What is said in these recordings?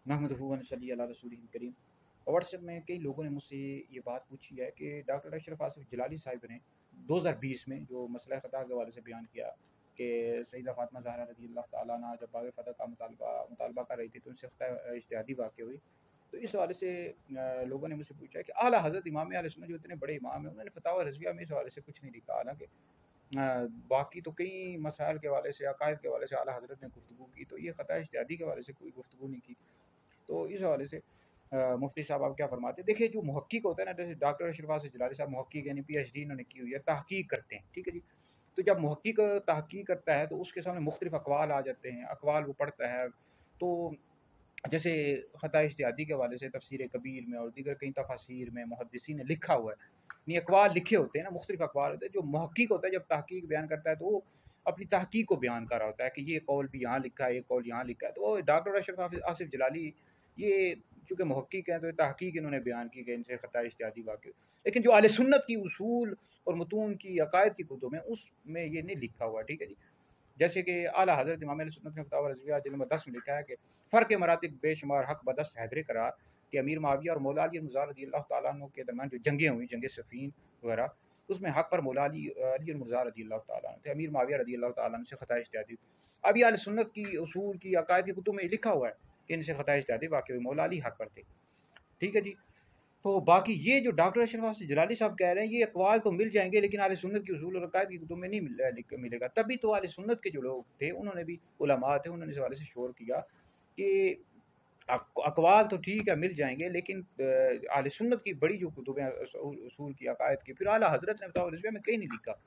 नहमदुहु व नसल्ली अला रसूलिहिल करीम। व्हाट्सएप में कई लोगों ने मुझसे ये बात पूछी है कि डॉक्टर अशरफ आसिफ जलाली साहिब ने 2020 में जो मसला ख़ता के हवाले से बयान किया कि सैयदा फ़ातिमा ज़हरा रज़ी अल्लाह तआला अन्हा जब बाग़ फ़तह का मुतालबा कर रही थी तो उनसे ख़ता इज्तिहादी वाक़या हुई। तो इस हवाले से लोगों ने मुझसे पूछा है कि आला हज़रत इमाम अहले सुन्नत जो इतने बड़े इमाम हैं, उन्होंने फ़तावा रज़विया में इस हवाले से कुछ नहीं लिखा। हालाँकि बाकी तो कई मसाइल के हवाले से, अक़ाइद के हवाले से आला हज़रत ने गुफ्तगू की, तो ये ख़ता इज्तिहादी के हवाले से कोई गुफ्तगू नहीं की। तो इस हवाले से मुफ्ती साहब आप क्या फरमाते हैं? देखिए, जो मुहक्किक होता है ना, जैसे डॉक्टर अशरफ आसिफ जलाली साहब मुहक्किक यानी पीएचडी इन्होंने की हुई है, तहकीक करते हैं, ठीक है जी। तो जब मुहक्किक तहकीक करता है तो उसके सामने मुख्तलिफ अक़वाल आ जाते हैं, अक़वाल वो पढ़ता है। तो जैसे ख़ता इज्तिहादी के हवाले से तफ़सीर कबीर में और दीगर कई तफ़ासीर में मुहद्दिसीन ने लिखा हुआ है, यानी अक़वाल लिखे होते हैं ना, मुख्तलिफ अक़वाल होते हैं। जो मुहक्किक होता है जब तहकीक बयान करता है तो वो अपनी तहकीक को बयान कर रहा होता है कि ये कौल भी यहाँ लिखा है, ये कौल यहाँ लिखा है। तो डॉक्टर अशरफ आसिफ जलाली ये चूँकि मुहक्किक हैं तो तहकीक इन्होंने बयान की कि इनसे ख़ता इज्तिहादी वाक़या। लेकिन जो अहले सुन्नत की उसूल और मतून की अक़ाइद की कुतुब हैं उसमें ये नहीं लिखा हुआ, ठीक है जी। जैसे कि आला हज़रत इमाम अहले सुन्नत ने फ़तावा रज़विया जिल्द नंबर 10 में लिखा है कि फ़र्क़ मरातिब बेशुमार हक़ बदस्त हैदर करार कि अमीर मुआविया और मौला अली मुर्ज़ा रज़ियल्लाहु तआला अन्हु के दरमियान जो जंगें हुई, जंग सिफ़ीन वग़ैरह, उसमें हक़ पर मौला अली मुर्ज़ा रज़ियल्लाहु तआला अन्हु थे, अमीर मुआविया रज़ियल्लाहु तआला अन्हु से ख़ता इज्तिहादी। अब ये अहले सुन्नत की उसूल की अक़ाइद की कुतुब में लिखा हुआ है कि इनसे ख़ता इज्तिहादी वाक़या हुई, मौला अली हक़ पर थे, ठीक है जी। तो बाकी ये जो डॉक्टर अशरफ आसिफ जलाली साहब कह रहे हैं, ये अक़वाल तो मिल जाएँगे लेकिन अहले सुन्नत की उसूल और अक़ाइद की कुतुब में नहीं मिलेगा। तभी तो अहले सुन्नत के जो लोग थे, उन्होंने भी उलमा थे, उन्होंने इस हवाले से शोर किया कि अक़वाल तो ठीक है मिल जाएँगे लेकिन अहले सुन्नत की बड़ी जो कुतुब हैं उसूल की, अक़ाइद की, फिर आला हज़रत ने फ़तावा रज़विया में कहीं नहीं लिखा।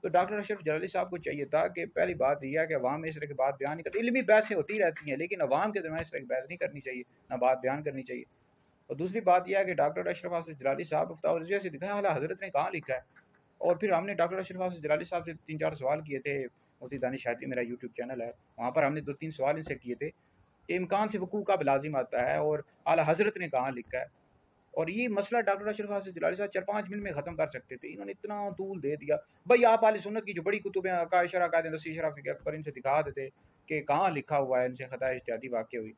तो डॉक्टर अशरफ जलाली साहब को चाहिए था कि पहली बात ये है कि अवाम में इस तरह की बात बयान नहीं करती। इल्मी बहसें होती रहती हैं लेकिन अवाम के दरमियान इस तरह की बहस नहीं करनी चाहिए, ना बात बयान करनी चाहिए। और दूसरी बात यह है कि डॉक्टर अशरफ आसिफ जलाली साहब फ़तावा रज़विया से दिखाएँ आला हज़रत ने कहाँ लिखा है। और फिर हमने डॉक्टर अशरफ आसिफ जलाली साहब से 3-4 सवाल किए थे, मुफ्ती दानिश हैदरी मेरा यूट्यूब चैनल है, वहाँ पर हमने 2-3 सवाल इनसे किए थे कि इम्कान से वक़ूअ कब लाज़िम आता है और आला हज़रत ने कहाँ लिखा है। और ये मसला डॉक्टर अशरफ आसिफ जलाली साहब 4-5 मिनट में ख़त्म कर सकते थे, इन्होंने इतना तूल दे दिया। भाई आप अहले सुन्नत की जो बड़ी कुतुब हैं, अक़ाइद शरह, अक़ाइद नसीह, शराफ़ी अकबर, इनसे दिखा देते कि कहाँ लिखा हुआ है इनसे ख़ता इज्तिहादी वाक़या हुई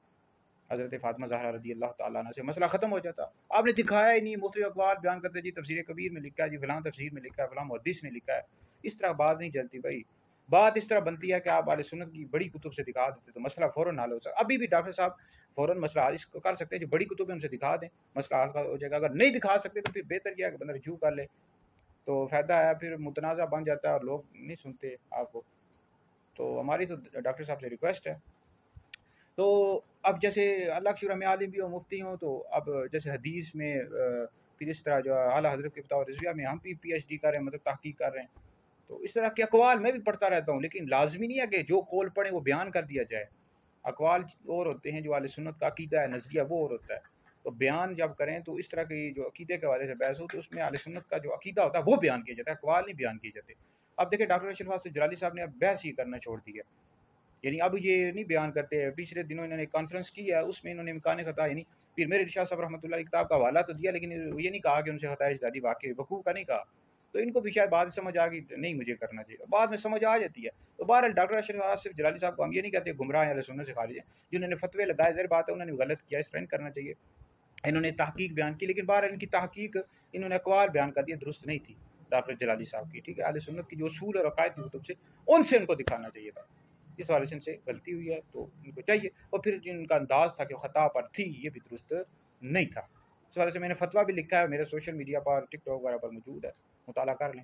हज़रत फ़ातिमा ज़हरा रज़ियल्लाहु तआला अन्हा से, मसला ख़त्म हो जाता। आपने दिखाया ही नहीं, मुख्तलिफ़ अक़वाल बयान करते जी, तफ़सीर कबीर में लिखा है जी, फ़लाँ तफ़सीर में लिखा है, फ़लाँ मुहद्दिस ने लिखा है। इस तरह बात नहीं चलती भाई। बात इस तरह बनती है कि आप अहले सुन्नत की बड़ी कुतुब से दिखा देते तो मसला फ़ौरन हल हो सकता। अभी भी डॉक्टर साहब फ़ौरन मसला हल इसको कर सकते हैं, जो बड़ी कुतुब है उनसे दिखा दें, मसला हल हो जाएगा। अगर नहीं दिखा सकते तो फिर बेहतर क्या है कि बंदा रुजू कर ले, तो फ़ायदा है, फिर मुतनाज़ा बन जाता है और लोग नहीं सुनते आपको। तो हमारी तो डॉक्टर साहब से रिक्वेस्ट है। तो अब जैसे अल्लाह का शुक्र मैं आलिम भी हूँ, मुफ्ती हूँ, तो अब जैसे हदीस में फिर इस तरह जो आला हज़रत के फ़तावा रज़विया में हम भी पीएचडी कर रहे हैं, मतलब तहकीक कर रहे हैं। तो इस तरह के अक़वाल मैं भी पढ़ता रहता हूँ, लेकिन लाज़मी नहीं है कि जो कौल पढ़ें वो बयान कर दिया जाए। अक़वाल और होते हैं, जो अहले सुन्नत का अक़ीदा है, नज़रिया, वो और होता है। तो बयान जब करें तो इस तरह की जो अक़ीदे के हवाले से बहस हो तो उसमें अहले सुन्नत का जो अक़ीदा होता है वो बयान किया जाता है, अक़वाल नहीं बयान किए जाते। अब देखिए डॉक्टर अशरफ आसिफ जलाली साहब ने अब बहस ही करना छोड़ दिया, यानी अब ये नहीं बयान करते। पिछले दिनों इन्होंने कॉन्फ्रेंस की है, उसमें इन्होंने इम्कान ख़ता यानी पीर मेहर इरशाद साहब रहमतुल्लाह की किताब का हवाला तो दिया, लेकिन ये नहीं कहा कि उनसे ख़ता इज्तिहादी वाक़या वक़ूअ का नहीं कहा। तो इनको भी शायद बाद में समझ आ गई नहीं मुझे करना चाहिए, बाद में समझ आ जाती है। तो बहरहाल डॉक्टर अशरफ आसिफ जलाली साहब को हम ये नहीं कहते गुमराह हैं, अहले सुन्नत से खारिज हैं। जिन्होंने फतवे लगाए, ज़ाहिर बात है उन्होंने गलत किया, इस तरह नहीं करना चाहिए। इन्होंने तहकीक बयान की, लेकिन बहरहाल इनकी तहकीक इन्होंने अक़वाल बयान कर दिए, दुरुस्त नहीं थी डॉक्टर जलाली साहब की, ठीक है। अहले सुन्नत की जो उसूल और अक़ाइद की कुतुब से उनसे इनको दिखाना चाहिए था। इस हवाले से इनसे गलती हुई है तो इनको चाहिए। और फिर जो इनका अंदाज़ था कि ख़ता पर थी, ये भी दुरुस्त नहीं था। इस वजह से मैंने फतवा भी लिखा है, मेरे सोशल मीडिया पर, टिकटॉक वगैरह पर मौजूद है, मुताला कर लें।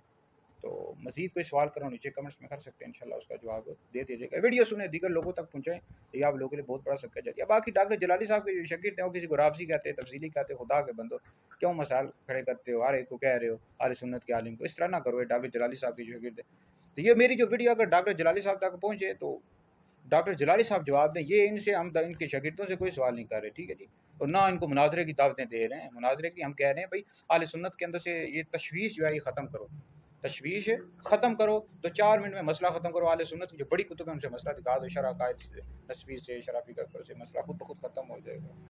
तो मज़ीद कोई सवाल करो नीचे कमेंट्स में कर सकते हैं, इंशाल्लाह उसका जवाब दे दिया जाएगा। वीडियो सुने, दीगर लोगों तक पहुँचाएँ, ये आप लोगों के लिए बहुत बड़ा सदका जारिया। बाकी डॉक्टर जलाली साहब के जो शागिर्द हैं, वो किसी को राबसी कहते हैं, तफसीली कहते हैं, खुदा के बंदो क्यों मसाइल खड़े करते हो, हर एक को कह रहे हो अहले सुन्नत के आलिम को, इस तरह ना करो। ये डॉक्टर जलाली साहब के जो शागिर्द हैं, तो ये मेरी जो वीडियो अगर डॉक्टर जलाली साहब तक पहुँचे तो डॉक्टर जलाली साहब जवाब दें। ये इनसे हम इनके शागिर्दों से कोई सवाल नहीं कर रहे, ठीक है जी। और ना इनको मुनाजरे की दावतें दे रहे हैं। मुनाजरे की हम कह रहे हैं भाई अहले सुन्नत के अंदर से ये तशवीश जो है ये ख़त्म करो, तशवीश ख़त्म करो। तो 4 मिनट में मसला ख़त्म करो। अहले सुन्नत की जो बड़ी कुतुब है उनसे मसला दिखा दो, शरह, अक़ाइद, नस्वी से, शराफ़ी अकबर से, मसला खुद ब खुद ख़त्म हो जाएगा।